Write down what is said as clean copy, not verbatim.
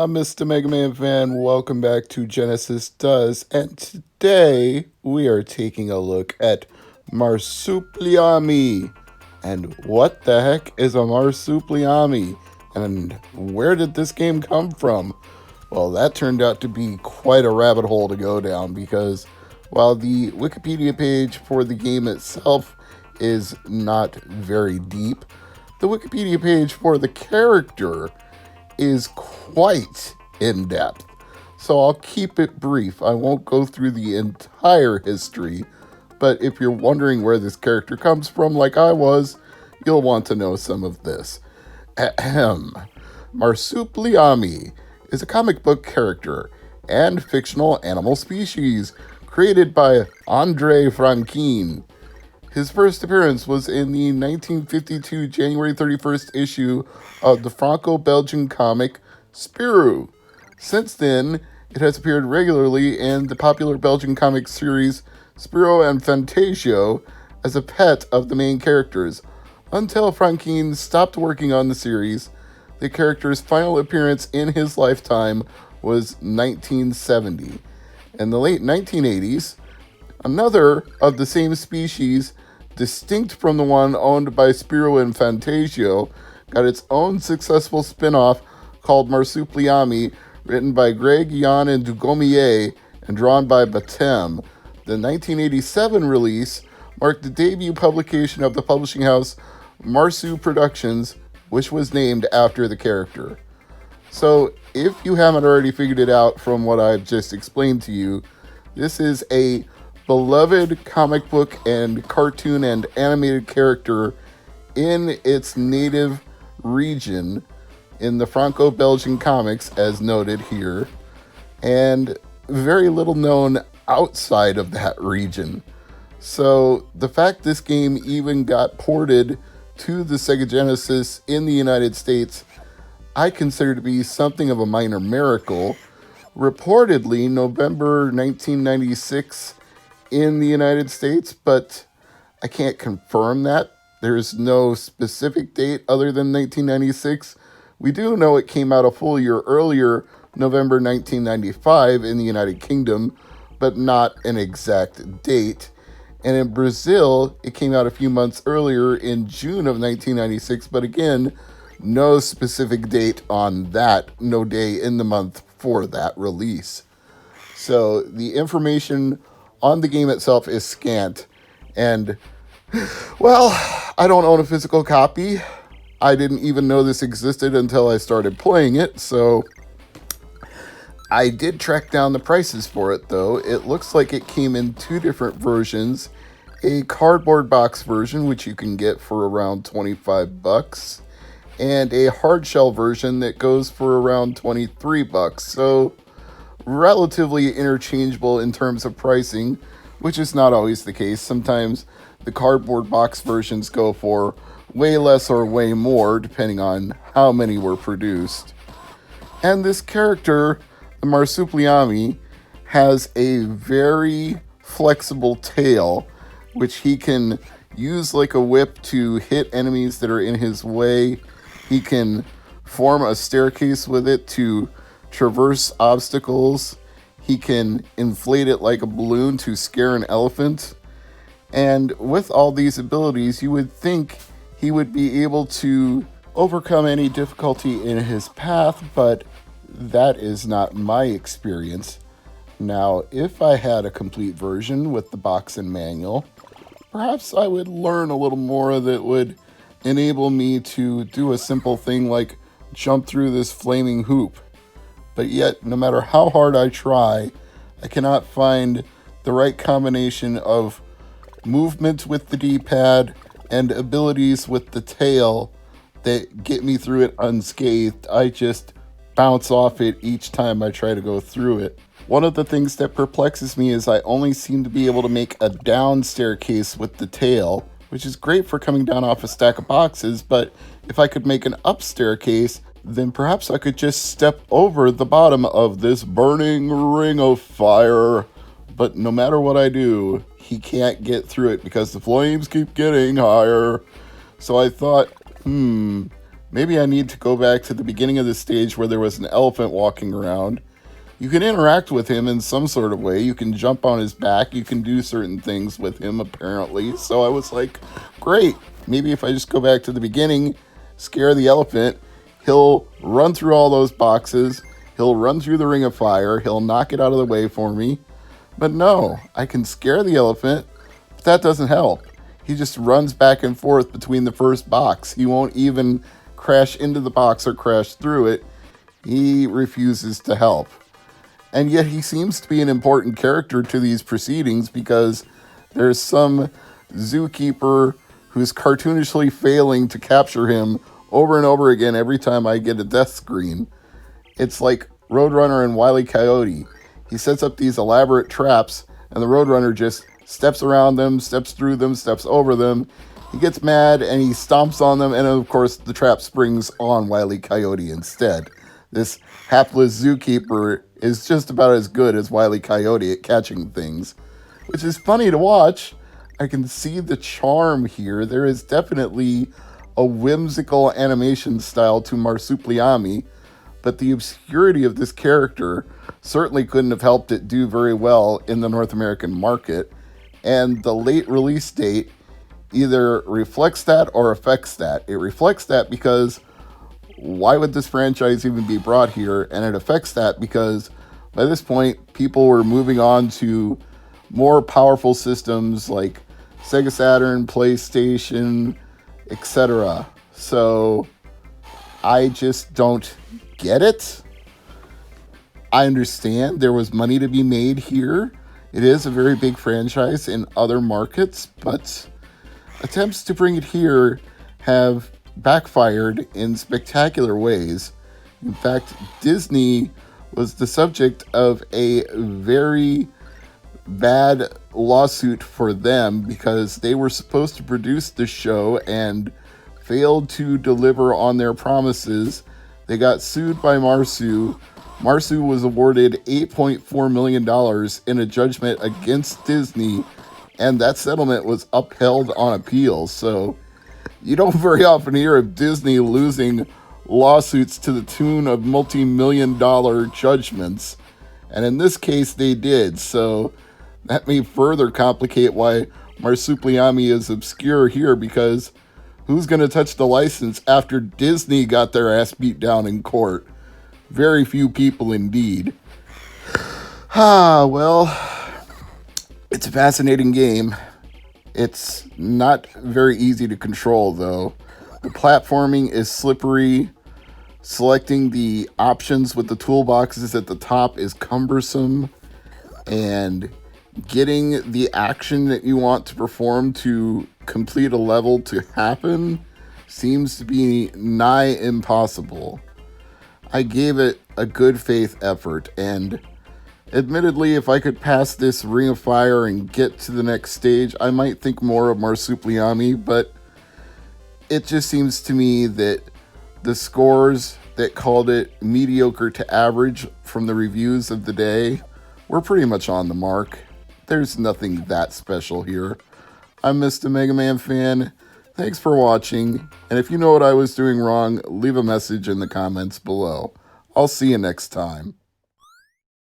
I'm Mr. MegaManFan. Welcome back to Genesis Does. And today we are taking a look at Marsupilami. And what the heck is a Marsupilami? And where did this game come from? Well, that turned out to be quite a rabbit hole to go down because while the Wikipedia page for the game itself is not very deep, the Wikipedia page for the character is quite in depth. So I'll keep it brief. I won't go through the entire history, but if you're wondering where this character comes from, like I was, you'll want to know some of this. Ahem. Marsupilami is a comic book character and fictional animal species created by Andre Franquin. His first appearance was in the 1952 January 31st issue of the Franco-Belgian comic Spirou. Since then, it has appeared regularly in the popular Belgian comic series Spirou and Fantasio as a pet of the main characters. Until Franquin stopped working on the series, the character's final appearance in his lifetime was 1970. In the late 1980s, another of the same species, distinct from the one owned by Spirou and Fantasio, got its own successful spin-off called Marsupilami, written by Greg, Jan, and Dugommier, and drawn by Batem. The 1987 release marked the debut publication of the publishing house Marsu Productions, which was named after the character. So, if you haven't already figured it out from what I've just explained to you, this is a beloved comic book and cartoon and animated character in its native region in the Franco-Belgian comics, as noted here, and very little known outside of that region. So the fact this game even got ported to the Sega Genesis in the United States, I consider to be something of a minor miracle. Reportedly, November 1996 in the United States, but I can't confirm that. There's no specific date other than 1996. We do know it came out a full year earlier, November 1995 in the United Kingdom, but not an exact date. And in Brazil, it came out a few months earlier in June of 1996, but again, no specific date on that, no day in the month for that release. So the information on the game itself is scant, and, well, I don't own a physical copy. I didn't even know this existed until I started playing it, so I did track down the prices for it, though. It looks like it came in two different versions. A cardboard box version, which you can get for around $25, and a hard shell version that goes for around $23. So relatively interchangeable in terms of pricing, which is not always the case. Sometimes the cardboard box versions go for way less or way more, depending on how many were produced. And this character, the Marsupilami, has a very flexible tail, which he can use like a whip to hit enemies that are in his way. He can form a staircase with it to traverse obstacles. He can inflate it like a balloon to scare an elephant. And with all these abilities, you would think he would be able to overcome any difficulty in his path, but that is not my experience. Now, if I had a complete version with the box and manual, perhaps I would learn a little more that would enable me to do a simple thing like jump through this flaming hoop. But yet, no matter how hard I try, I cannot find the right combination of movement with the D-pad and abilities with the tail that get me through it unscathed. I just bounce off it each time I try to go through it. One of the things that perplexes me is I only seem to be able to make a down staircase with the tail, which is great for coming down off a stack of boxes, but if I could make an up staircase, then perhaps I could just step over the bottom of this burning ring of fire. But no matter what I do, he can't get through it because the flames keep getting higher. So I thought, Maybe I need to go back to the beginning of the stage where there was an elephant walking around. You can interact with him in some sort of way. You can jump on his back. You can do certain things with him, apparently. So I was like, great. Maybe if I just go back to the beginning, scare the elephant, he'll run through all those boxes. He'll run through the ring of fire. He'll knock it out of the way for me. But no, I can scare the elephant, but that doesn't help. He just runs back and forth between the first box. He won't even crash into the box or crash through it. He refuses to help. And yet he seems to be an important character to these proceedings because there's some zookeeper who's cartoonishly failing to capture him over and over again every time I get a death screen. It's like Roadrunner and Wile E. Coyote. He sets up these elaborate traps, and the Roadrunner just steps around them, steps through them, steps over them. He gets mad, and he stomps on them, and of course the trap springs on Wile E. Coyote instead. This hapless zookeeper is just about as good as Wile E. Coyote at catching things, which is funny to watch. I can see the charm here. There is definitely a whimsical animation style to Marsupilami, but the obscurity of this character certainly couldn't have helped it do very well in the North American market, and the late release date either reflects that or affects that. It reflects that because why would this franchise even be brought here? And it affects that because by this point, people were moving on to more powerful systems like Sega Saturn, PlayStation, etc. So I just don't get it. I understand there was money to be made here. It is a very big franchise in other markets, but attempts to bring it here have backfired in spectacular ways. In fact, Disney was the subject of a very bad lawsuit for them because they were supposed to produce the show and failed to deliver on their promises. They got sued by Marsu. Marsu was awarded $8.4 million in a judgment against Disney, and that settlement was upheld on appeal. So you don't very often hear of Disney losing lawsuits to the tune of multi-million-dollar judgments. And in this case, they did. So that may further complicate why Marsupilami is obscure here, because who's going to touch the license after Disney got their ass beat down in court? Very few people indeed. Well, it's a fascinating game. It's not very easy to control, though. The platforming is slippery. Selecting the options with the toolboxes at the top is cumbersome. And getting the action that you want to perform to complete a level to happen seems to be nigh impossible. I gave it a good faith effort, and admittedly, if I could pass this Ring of Fire and get to the next stage, I might think more of Marsupilami, but it just seems to me that the scores that called it mediocre to average from the reviews of the day were pretty much on the mark. There's nothing that special here. I'm Mr. MegaManFan. Thanks for watching, and if you know what I was doing wrong, leave a message in the comments below. I'll see you next time.